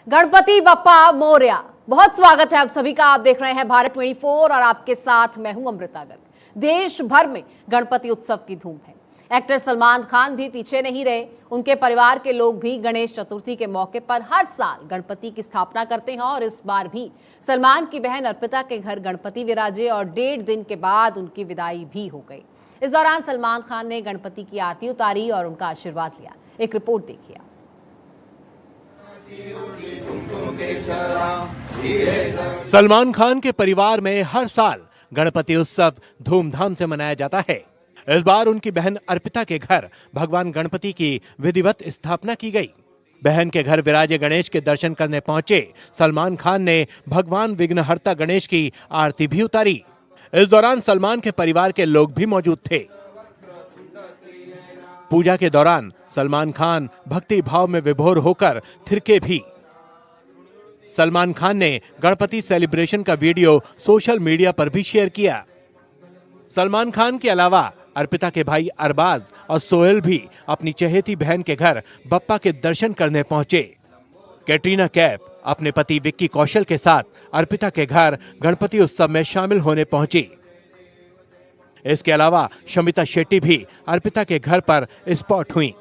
गणपति बप्पा मोरया। बहुत स्वागत है आप सभी का। आप देख रहे हैं भारत 24 और आपके साथ मैं हूं अमृता गर्ग। देश भर में गणपति उत्सव की धूम है। एक्टर सलमान खान भी पीछे नहीं रहे। उनके परिवार के लोग भी गणेश चतुर्थी के मौके पर हर साल गणपति की स्थापना करते हैं और इस बार भी सलमान की बहन अर्पिता के घर गणपति विराजे और 1.5 दिन के बाद उनकी विदाई भी हो गई। इस दौरान सलमान खान ने गणपति की आरती उतारी और उनका आशीर्वाद लिया। एक रिपोर्ट देखिए। सलमान खान के परिवार में हर साल गणपति उत्सव धूमधाम से मनाया जाता है। इस बार उनकी बहन अर्पिता के घर भगवान गणपति की विधिवत स्थापना की गई। बहन के घर विराजे गणेश के दर्शन करने पहुंचे सलमान खान ने भगवान विघ्नहर्ता गणेश की आरती भी उतारी। इस दौरान सलमान के परिवार के लोग भी मौजूद थे। पूजा के दौरान सलमान खान भक्ति भाव में विभोर होकर थिरके भी। सलमान खान ने गणपति सेलिब्रेशन का वीडियो सोशल मीडिया पर भी शेयर किया। सलमान खान के अलावा अर्पिता के भाई अरबाज और सोहेल भी अपनी चहेती बहन के घर बप्पा के दर्शन करने पहुंचे। कैटरीना कैफ अपने पति विक्की कौशल के साथ अर्पिता के घर गणपति उत्सव में शामिल होने पहुंची। इसके अलावा शमिता शेट्टी भी अर्पिता के घर पर स्पॉट हुई।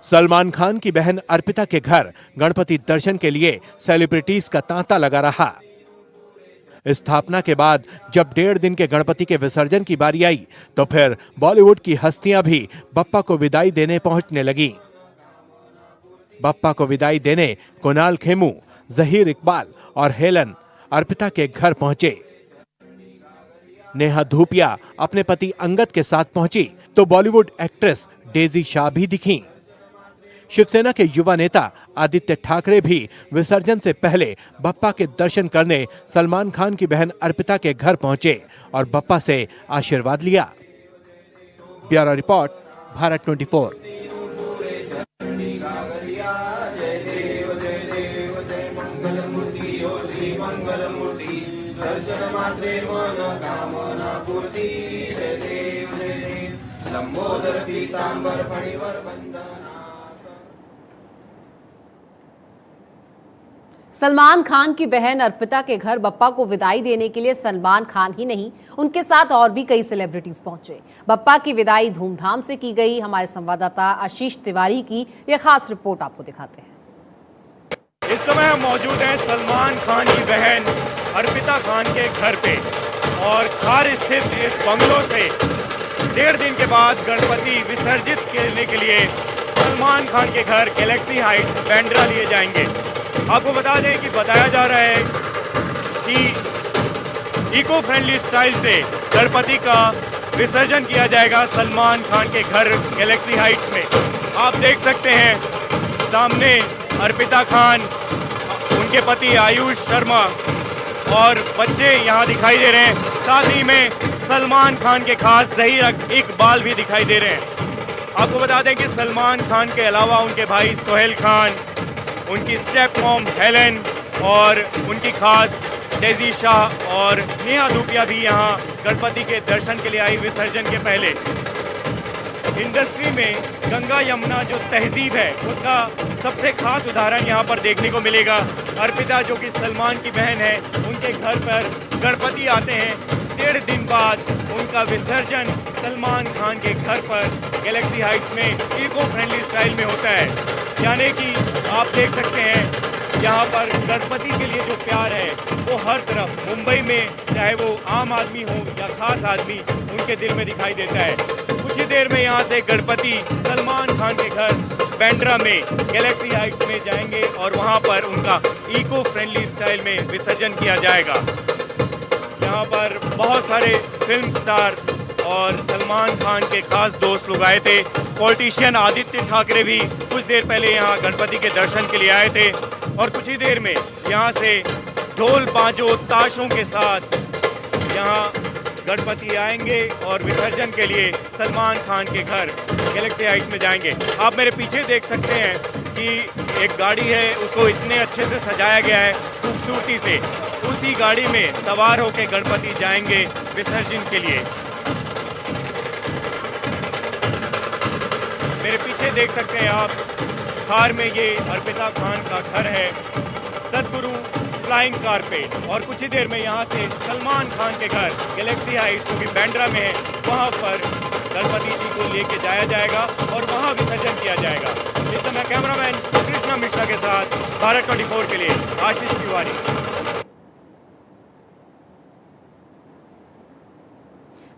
सलमान खान की बहन अर्पिता के घर गणपति दर्शन के लिए सेलिब्रिटीज का तांता लगा रहा। स्थापना के बाद जब 1.5 दिन के गणपति के विसर्जन की बारी आई तो फिर बॉलीवुड की हस्तियां भी बप्पा को विदाई देने पहुंचने लगी। बप्पा को विदाई देने कुणाल खेमू, जहीर इकबाल और हेलन अर्पिता के घर पहुंचे। नेहा धूपिया अपने पति अंगद के साथ पहुंची तो बॉलीवुड एक्ट्रेस डेजी शाह भी दिखीं। शिवसेना के युवा नेता आदित्य ठाकरे भी विसर्जन से पहले बप्पा के दर्शन करने सलमान खान की बहन अर्पिता के घर पहुंचे और बप्पा से आशीर्वाद लिया। Bureau report, Bharat 24। सलमान खान की बहन अर्पिता के घर बप्पा को विदाई देने के लिए सलमान खान ही नहीं, उनके साथ और भी कई सेलिब्रिटीज पहुंचे। बप्पा की विदाई धूमधाम से की गई। हमारे संवाददाता आशीष तिवारी की यह खास रिपोर्ट आपको दिखाते हैं। इस समय हम मौजूद हैं सलमान खान की बहन अर्पिता खान के घर पे और खार स्थित इस बंगलों से 1.5 दिन के बाद गणपति विसर्जित करने के लिए सलमान खान के घर गैलेक्सी हाइट्स बांद्रा लिए जाएंगे। आपको बता दें कि बताया जा रहा है कि इको फ्रेंडली स्टाइल से गणपति का विसर्जन किया जाएगा सलमान खान के घर गैलेक्सी हाइट्स में। आप देख सकते हैं सामने अर्पिता खान, उनके पति आयुष शर्मा और बच्चे यहाँ दिखाई दे रहे हैं। साथ ही में सलमान खान के खास जहीर इकबाल भी दिखाई दे रहे हैं। आपको बता दें कि सलमान खान के अलावा उनके भाई सोहेल खान, उनकी स्टेप मॉम हेलन और उनकी खास डेजी शाह और नेहा धूपिया भी यहाँ गणपति के दर्शन के लिए आई विसर्जन के पहले। इंडस्ट्री में गंगा यमुना जो तहजीब है उसका सबसे खास उदाहरण यहाँ पर देखने को मिलेगा। अर्पिता जो कि सलमान की बहन है, उनके घर पर गणपति आते हैं। 1.5 दिन बाद उनका विसर्जन सलमान खान के घर पर गैलेक्सी हाइट्स में इको फ्रेंडली स्टाइल में होता है। यानी कि आप देख सकते हैं यहाँ पर गणपति के लिए जो प्यार है वो हर तरफ मुंबई में, चाहे वो आम आदमी हो या खास आदमी, उनके दिल में दिखाई देता है। कुछ ही देर में यहाँ से गणपति सलमान खान के घर बांद्रा में गैलेक्सी हाइट्स में जाएंगे और वहाँ पर उनका इको फ्रेंडली स्टाइल में विसर्जन किया जाएगा। यहाँ पर बहुत सारे फिल्म स्टार्स और सलमान खान के खास दोस्त लोग आए थे। पॉलिटिशियन आदित्य ठाकरे भी कुछ देर पहले यहाँ गणपति के दर्शन के लिए आए थे और कुछ ही देर में यहाँ से ढोल बाजों ताशों के साथ यहाँ गणपति आएंगे और विसर्जन के लिए सलमान खान के घर गैलेक्सी हाइट्स में जाएंगे। आप मेरे पीछे देख सकते हैं कि एक गाड़ी है, उसको इतने अच्छे से सजाया गया है खूबसूरती से। उसी गाड़ी में सवार होकर गणपति जाएंगे विसर्जन के लिए। मेरे पीछे देख सकते हैं आप खार में ये अर्पिता खान का घर है, सदगुरु फ्लाइंग कारपेट। और कुछ ही देर में यहाँ से सलमान खान के घर गैलेक्सी हाइट जो कि बांद्रा में है, वहाँ पर गणपति जी को लेके जाया जाएगा और वहाँ विसर्जन किया जाएगा। इस समय कैमरामैन कृष्णा मिश्रा के साथ भारत 24 के लिए आशीष तिवारी।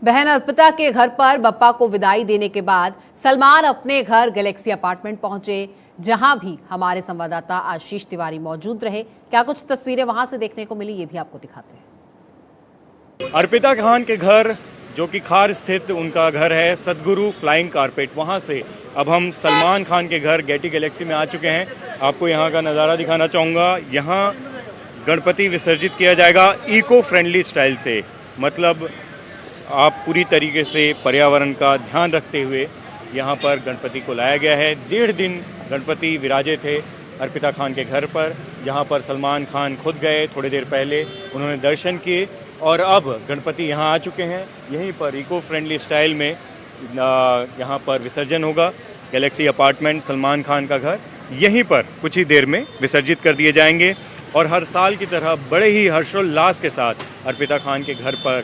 बहन अर्पिता के घर पर बप्पा को विदाई देने के बाद सलमान अपने घर गैलेक्सी अपार्टमेंट पहुंचे, जहां भी हमारे संवाददाता आशीष तिवारी मौजूद रहे। क्या कुछ तस्वीरें वहां से देखने को मिली, ये भी आपको दिखाते हैं। अर्पिता खान के घर जो कि खार स्थित उनका घर है, सदगुरु फ्लाइंग कारपेट, वहाँ से अब हम सलमान खान के घर गेटी गैलेक्सी में आ चुके हैं। आपको यहाँ का नज़ारा दिखाना चाहूँगा। यहाँ गणपति विसर्जित किया जाएगा इको फ्रेंडली स्टाइल से, मतलब आप पूरी तरीके से पर्यावरण का ध्यान रखते हुए यहाँ पर गणपति को लाया गया है। 1.5 दिन गणपति विराजे थे अर्पिता खान के घर पर, जहाँ पर सलमान खान खुद गए थोड़ी देर पहले, उन्होंने दर्शन किए और अब गणपति यहाँ आ चुके हैं। यहीं पर इको फ्रेंडली स्टाइल में यहाँ पर विसर्जन होगा। गैलेक्सी अपार्टमेंट सलमान खान का घर यहीं पर कुछ ही देर में विसर्जित कर दिए जाएंगे और हर साल की तरह बड़े ही हर्षोल्लास के साथ अर्पिता खान के घर पर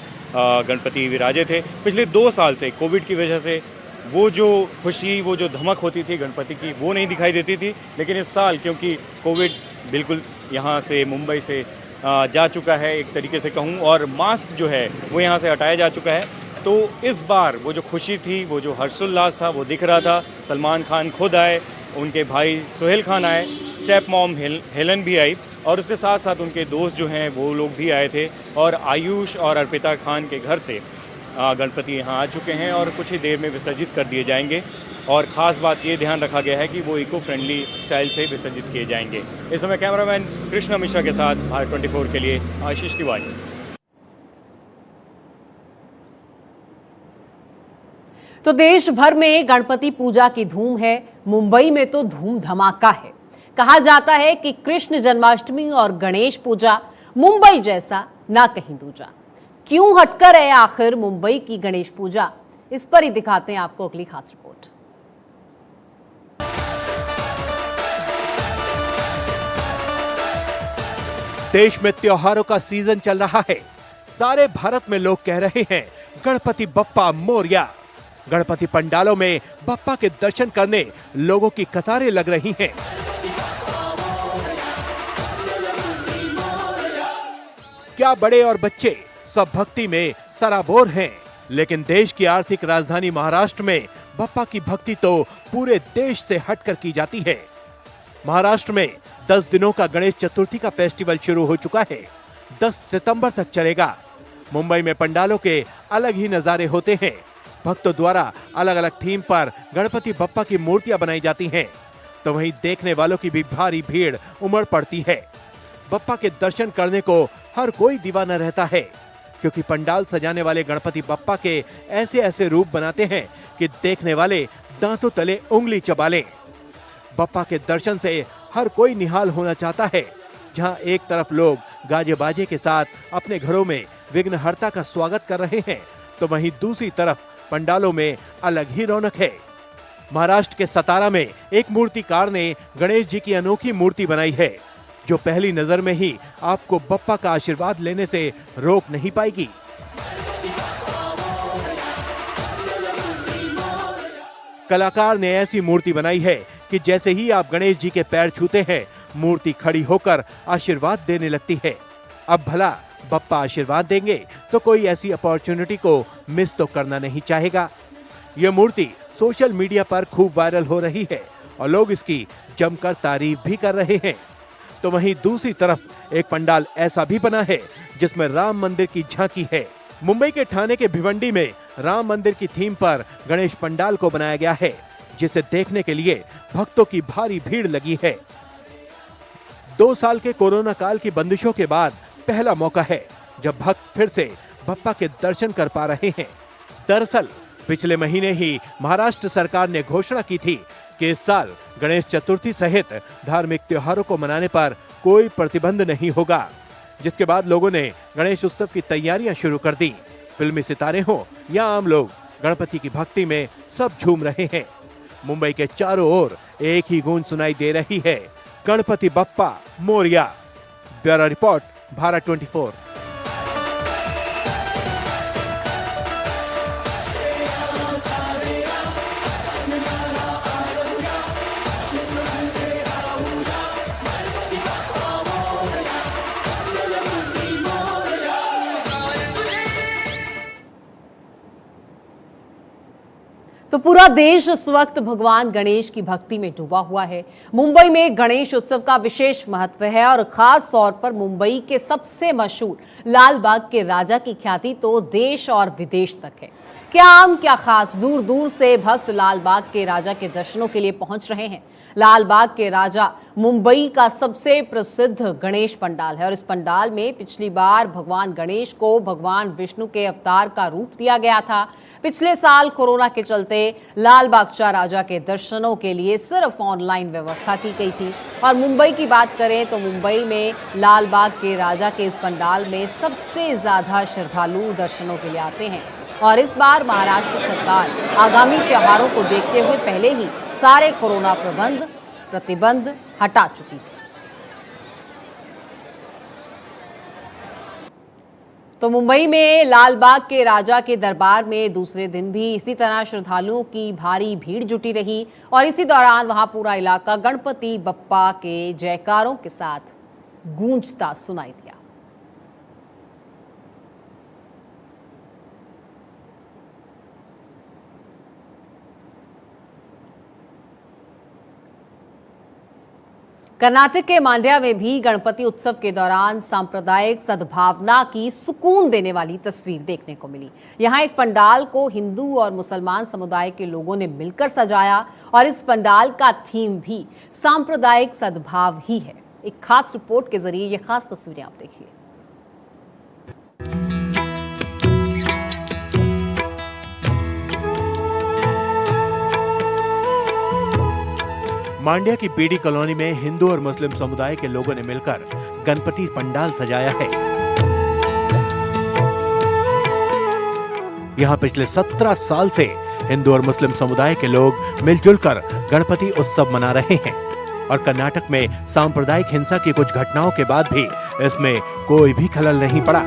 गणपति विराजे थे। पिछले 2 साल से कोविड की वजह से वो जो खुशी, वो जो धमक होती थी गणपति की, वो नहीं दिखाई देती थी। लेकिन इस साल क्योंकि कोविड बिल्कुल यहाँ से मुंबई से जा चुका है एक तरीके से कहूँ, और मास्क जो है वो यहाँ से हटाया जा चुका है, तो इस बार वो जो खुशी थी, वो जो हर्षोल्लास था, वो दिख रहा था। सलमान खान खुद आए, उनके भाई सोहेल खान आए, स्टेप मॉम हेलन भी आई और उसके साथ साथ उनके दोस्त जो हैं वो लोग भी आए थे। और आयुष और अर्पिता खान के घर से गणपति यहाँ आ चुके हैं और कुछ ही देर में विसर्जित कर दिए जाएंगे। और ख़ास बात ये ध्यान रखा गया है कि वो इको फ्रेंडली स्टाइल से विसर्जित किए जाएंगे। इस समय कैमरामैन कृष्णा मिश्रा के साथ भारत 24 के लिए आशीष तिवारी। तो देश भर में गणपति पूजा की धूम है, मुंबई में तो धूम धमाका है। कहा जाता है कि कृष्ण जन्माष्टमी और गणेश पूजा मुंबई जैसा ना कहीं दूजा। क्यों हटकर है आखिर मुंबई की गणेश पूजा, इस पर ही दिखाते हैं आपको अगली खास रिपोर्ट। देश में त्योहारों का सीजन चल रहा है। सारे भारत में लोग कह रहे हैं गणपति बप्पा मोरया। गणपति पंडालों में बप्पा के दर्शन करने लोगों की कतारें लग रही हैं। क्या बड़े और बच्चे सब भक्ति में सराबोर हैं। लेकिन देश की आर्थिक राजधानी महाराष्ट्र में बप्पा की भक्ति तो पूरे देश से हटकर की जाती है। महाराष्ट्र में 10 दिनों का गणेश चतुर्थी का फेस्टिवल शुरू हो चुका है। 10 सितंबर तक चलेगा। मुंबई में पंडालों के अलग ही नजारे होते हैं। भक्तों द्वारा अलग अलग थीम पर गणपति बप्पा की मूर्तियां बनाई जाती हैं, तो वहीं देखने वालों की भी भारी भीड़ उमड़ पड़ती है। बप्पा के दर्शन करने को हर कोई दीवाना रहता है, क्योंकि पंडाल सजाने वाले गणपति बप्पा के ऐसे ऐसे रूप बनाते हैं कि देखने वाले दांतों तले उंगली चबा लें। बप्पा के दर्शन से हर कोई निहाल होना चाहता है। जहां एक तरफ लोग गाजे बाजे के साथ अपने घरों में विघ्नहर्ता का स्वागत कर रहे हैं, तो वहीं दूसरी तरफ पंडालों में अलग ही रौनक है। महाराष्ट्र के सतारा में एक मूर्तिकार ने गणेश जी की अनोखी मूर्ति बनाई है, जो पहली नजर में ही आपको बप्पा का आशीर्वाद लेने से रोक नहीं पाएगी। कलाकार ने ऐसी मूर्ति बनाई है कि जैसे ही आप गणेश जी के पैर छूते हैं, मूर्ति खड़ी होकर आशीर्वाद देने लगती है। अब भला बप्पा आशीर्वाद देंगे तो कोई ऐसी अपॉर्चुनिटी को मिस तो करना नहीं चाहेगा। यह मूर्ति सोशल मीडिया पर खूब वायरल हो रही है और लोग इसकी जमकर तारीफ भी कर रहे हैं। तो वहीं दूसरी तरफ एक पंडाल ऐसा भी बना है जिसमें राम मंदिर की झांकी है। मुंबई के ठाणे के भिवंडी में राम मंदिर की थीम पर गणेश पंडाल को बनाया गया है, जिसे देखने के लिए भक्तों की भारी भीड़ लगी है। 2 साल के कोरोना काल की बंदिशों के बाद पहला मौका है जब भक्त फिर से बप्पा के दर्शन कर पा रहे हैं। दरअसल पिछले महीने ही महाराष्ट्र सरकार ने घोषणा की थी कि इस साल गणेश चतुर्थी सहित धार्मिक त्योहारों को मनाने पर कोई प्रतिबंध नहीं होगा, जिसके बाद लोगों ने गणेश उत्सव की तैयारियां शुरू कर दी। फिल्मी सितारे हों या आम लोग, गणपति की भक्ति में सब झूम रहे हैं। मुंबई के चारों ओर एक ही गूंज सुनाई दे रही है, गणपति बप्पा मोरया। Bureau report, Bharat 24। तो पूरा देश इस वक्त भगवान गणेश की भक्ति में डूबा हुआ है। मुंबई में गणेश उत्सव का विशेष महत्व है और खास तौर पर मुंबई के सबसे मशहूर लाल बाग के राजा की ख्याति तो देश और विदेश तक है। क्या आम क्या खास, दूर दूर से भक्त लाल बाग के राजा के दर्शनों के लिए पहुंच रहे हैं। लाल बाग के राजा मुंबई का सबसे प्रसिद्ध गणेश पंडाल है और इस पंडाल में पिछली बार भगवान गणेश को भगवान विष्णु के अवतार का रूप दिया गया था। पिछले साल कोरोना के चलते लाल बागचा राजा के दर्शनों के लिए सिर्फ ऑनलाइन व्यवस्था की गई थी। और मुंबई की बात करें तो मुंबई में लाल बाग के राजा के इस पंडाल में सबसे ज्यादा श्रद्धालु दर्शनों के लिए आते हैं। और इस बार महाराष्ट्र सरकार आगामी त्योहारों को देखते हुए पहले ही सारे कोरोना प्रतिबंध हटा चुकी है। तो मुंबई में लाल बाग के राजा के दरबार में दूसरे दिन भी इसी तरह श्रद्धालुओं की भारी भीड़ जुटी रही और इसी दौरान वहां पूरा इलाका गणपति बप्पा के जयकारों के साथ गूंजता सुनाई दिया। कर्नाटक के मांड्या में भी गणपति उत्सव के दौरान सांप्रदायिक सद्भावना की सुकून देने वाली तस्वीर देखने को मिली। यहाँ एक पंडाल को हिंदू और मुसलमान समुदाय के लोगों ने मिलकर सजाया और इस पंडाल का थीम भी सांप्रदायिक सद्भाव ही है। एक खास रिपोर्ट के जरिए ये खास तस्वीरें आप देखिए। मांड्या की बीडी कॉलोनी में हिंदू और मुस्लिम समुदाय के लोगों ने मिलकर गणपति पंडाल सजाया है। यहाँ पिछले 17 साल से हिंदू और मुस्लिम समुदाय के लोग मिलजुल कर गणपति उत्सव मना रहे हैं और कर्नाटक में सांप्रदायिक हिंसा की कुछ घटनाओं के बाद भी इसमें कोई भी खलल नहीं पड़ा।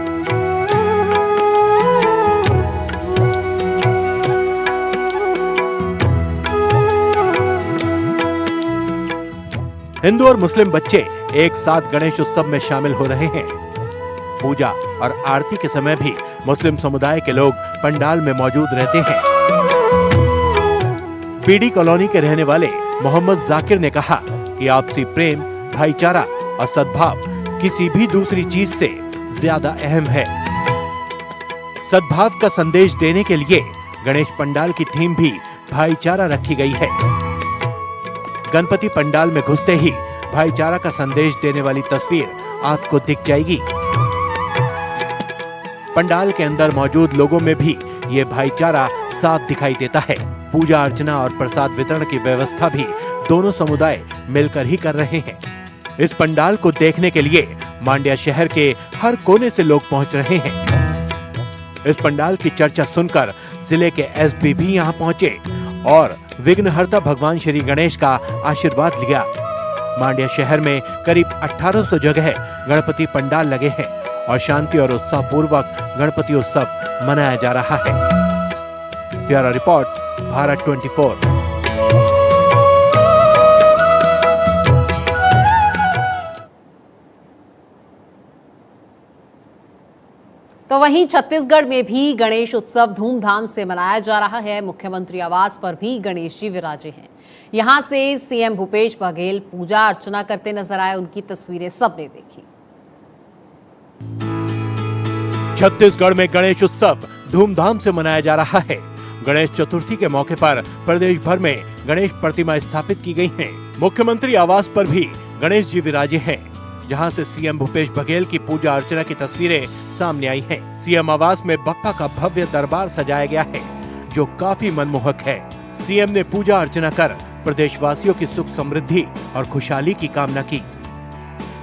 हिंदू और मुस्लिम बच्चे एक साथ गणेश उत्सव में शामिल हो रहे हैं। पूजा और आरती के समय भी मुस्लिम समुदाय के लोग पंडाल में मौजूद रहते हैं। बीडी कॉलोनी के रहने वाले मोहम्मद जाकिर ने कहा कि आपसी प्रेम, भाईचारा और सद्भाव किसी भी दूसरी चीज से ज्यादा अहम है। सद्भाव का संदेश देने के लिए गणेश पंडाल की थीम भी भाईचारा रखी गई है। गणपति पंडाल में घुसते ही भाईचारा का संदेश देने वाली तस्वीर आपको दिख जाएगी। पंडाल के अंदर मौजूद लोगों में भी ये भाईचारा साफ दिखाई देता है। पूजा अर्चना और प्रसाद वितरण की व्यवस्था भी दोनों समुदाय मिलकर ही कर रहे हैं। इस पंडाल को देखने के लिए मांड्या शहर के हर कोने से लोग पहुंच रहे हैं। इस पंडाल की चर्चा सुनकर जिले के एसपी भी यहां पहुंचे और विघ्नहर्ता भगवान श्री गणेश का आशीर्वाद लिया। मांड्या शहर में करीब 1800 जगह गणपति पंडाल लगे हैं और शांति और उत्साह पूर्वक गणपति उत्सव मनाया जा रहा है। Bureau report, Bharat 24। तो वहीं छत्तीसगढ़ में भी गणेश उत्सव धूमधाम से मनाया जा रहा है। मुख्यमंत्री आवास पर भी गणेश जी विराजे हैं। यहां से सीएम भूपेश बघेल पूजा अर्चना करते नजर आए। उनकी तस्वीरें सबने देखी। छत्तीसगढ़ में गणेश उत्सव धूमधाम से मनाया जा रहा है। गणेश चतुर्थी के मौके पर प्रदेश भर में गणेश प्रतिमा स्थापित की गई हैं। मुख्यमंत्री आवास पर भी गणेश जी विराजे हैं, जहां से सीएम भूपेश बघेल की पूजा अर्चना की तस्वीरें सामने आई हैं। सीएम आवास में बप्पा का भव्य दरबार सजाया गया है, जो काफी मनमोहक है। सीएम ने पूजा अर्चना कर प्रदेशवासियों की सुख समृद्धि और खुशहाली की कामना की।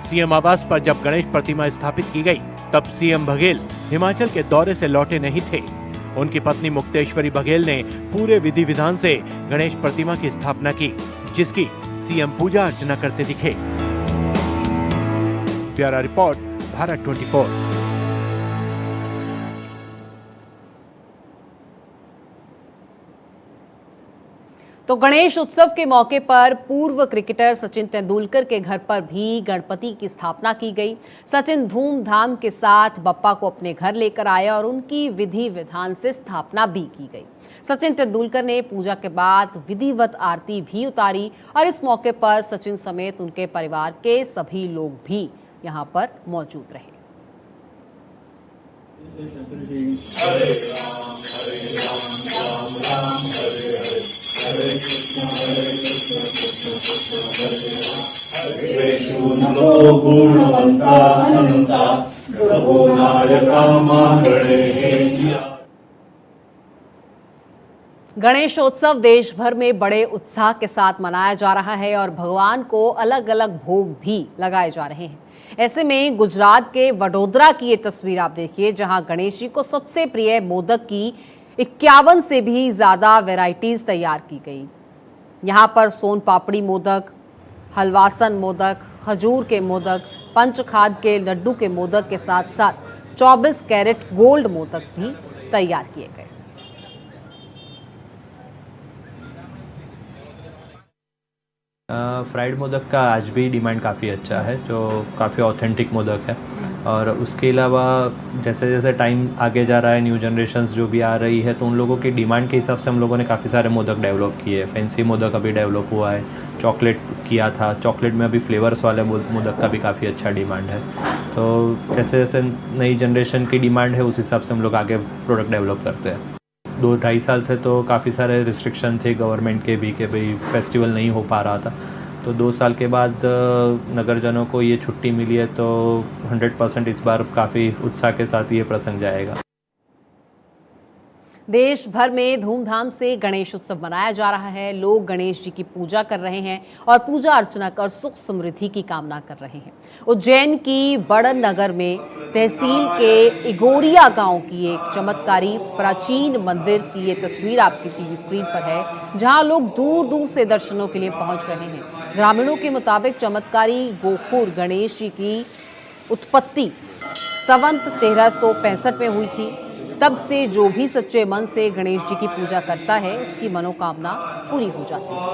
सीएम आवास पर जब गणेश प्रतिमा स्थापित की गई, तब सीएम बघेल हिमाचल के दौरे से लौटे नहीं थे। उनकी पत्नी मुक्तेश्वरी बघेल ने पूरे विधि विधान से गणेश प्रतिमा की स्थापना की। जिसकी सीएम पूजा अर्चना करते दिखे। Bureau report, Bharat 24। तो गणेश उत्सव के मौके पर पूर्व क्रिकेटर सचिन तेंदुलकर के घर पर भी गणपति की स्थापना की गई। सचिन धूमधाम के साथ बप्पा को अपने घर लेकर आए और उनकी विधि विधान से स्थापना भी की गई। सचिन तेंदुलकर ने पूजा के बाद विधिवत आरती भी उतारी और इस मौके पर सचिन समेत उनके परिवार के सभी लोग भी यहां पर मौजूद रहे। गणेशोत्सव देश भर में बड़े उत्साह के साथ मनाया जा रहा है और भगवान को अलग अलग भोग भी लगाए जा रहे हैं। ऐसे में गुजरात के वडोदरा की ये तस्वीर आप देखिए, जहां गणेश जी को सबसे प्रिय मोदक की 51 से भी ज्यादा वैरायटीज तैयार की गई। यहाँ पर सोन पापड़ी मोदक, हलवासन मोदक, खजूर के मोदक, पंचखाद के लड्डू के मोदक के साथ साथ 24 कैरेट गोल्ड मोदक भी तैयार किए गए। फ्राइड मोदक का आज भी डिमांड काफ़ी अच्छा है, जो काफ़ी ऑथेंटिक मोदक है। और उसके अलावा जैसे जैसे टाइम आगे जा रहा है, न्यू जनरेशन्स जो भी आ रही है, तो उन लोगों की डिमांड के हिसाब से हम लोगों ने काफ़ी सारे मोदक डेवलप किए। फैंसी मोदक अभी डेवलप हुआ है, चॉकलेट किया था, चॉकलेट में अभी फ्लेवर्स वाले मोदक का भी काफ़ी अच्छा डिमांड है। तो जैसे जैसे नई जनरेशन की डिमांड है, उस हिसाब से हम लोग आगे प्रोडक्ट डेवलप करते हैं। 2-2.5 साल से तो काफ़ी सारे रिस्ट्रिक्शन थे गवर्नमेंट के भी कि भाई फेस्टिवल नहीं हो पा रहा था। तो 2 साल के बाद नगरजनों को ये छुट्टी मिली है, तो 100% इस बार काफ़ी उत्साह के साथ ये प्रसंग जाएगा। देश भर में धूमधाम से गणेश उत्सव मनाया जा रहा है। लोग गणेश जी की पूजा कर रहे हैं और पूजा अर्चना कर सुख समृद्धि की कामना कर रहे हैं। उज्जैन की बड़न नगर में तहसील के इगोरिया गांव की एक चमत्कारी प्राचीन मंदिर की ये तस्वीर आपकी टीवी स्क्रीन पर है, जहां लोग दूर दूर से दर्शनों के लिए पहुंच रहे हैं। ग्रामीणों के मुताबिक चमत्कारी गोखुर गणेश जी की उत्पत्ति संवत 1365 में हुई थी। तब से जो भी सच्चे मन से गणेश जी की पूजा करता है, उसकी मनोकामना पूरी हो जाती है।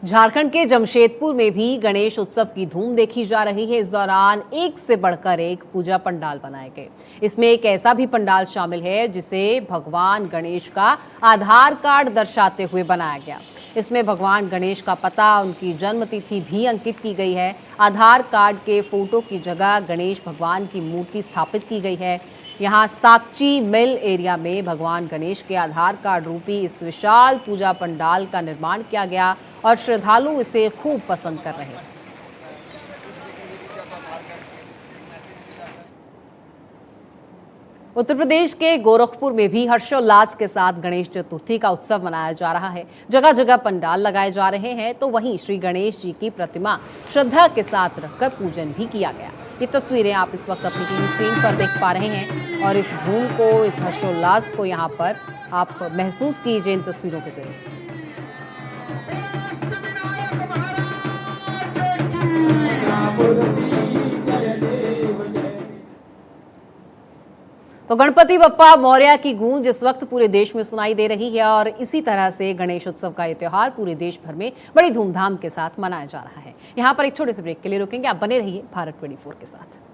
झारखंड के जमशेदपुर में भी गणेश उत्सव की धूम देखी जा रही है। इस दौरान एक से बढ़कर एक पूजा पंडाल बनाए गए। इसमें एक ऐसा भी पंडाल शामिल है जिसे भगवान गणेश का आधार कार्ड दर्शाते हुए बनाया गया। इसमें भगवान गणेश का पता, उनकी जन्म तिथि भी अंकित की गई है। आधार कार्ड के फोटो की जगह गणेश भगवान की मूर्ति स्थापित की गई है। यहाँ साकची मिल एरिया में भगवान गणेश के आधार कार्ड रूपी इस विशाल पूजा पंडाल का निर्माण किया गया और श्रद्धालु इसे खूब पसंद कर रहे हैं। उत्तर प्रदेश के गोरखपुर में भी हर्षोल्लास के साथ गणेश चतुर्थी का उत्सव मनाया जा रहा है। जगह जगह पंडाल लगाए जा रहे हैं, तो वहीं श्री गणेश जी की प्रतिमा श्रद्धा के साथ रखकर पूजन भी किया गया। ये तस्वीरें आप इस वक्त अपनी टीवी स्क्रीन पर देख पा रहे हैं और इस धूम को, इस हर्षोल्लास को यहाँ पर आप महसूस कीजिए इन तस्वीरों के जरिए। तो गणपति बप्पा मौर्य की गूंज इस वक्त पूरे देश में सुनाई दे रही है और इसी तरह से गणेश उत्सव का ये त्योहार पूरे देश भर में बड़ी धूमधाम के साथ मनाया जा रहा है। यहाँ पर एक छोटे से ब्रेक के लिए रुकेंगे। आप बने रहिए भारत 24 के साथ।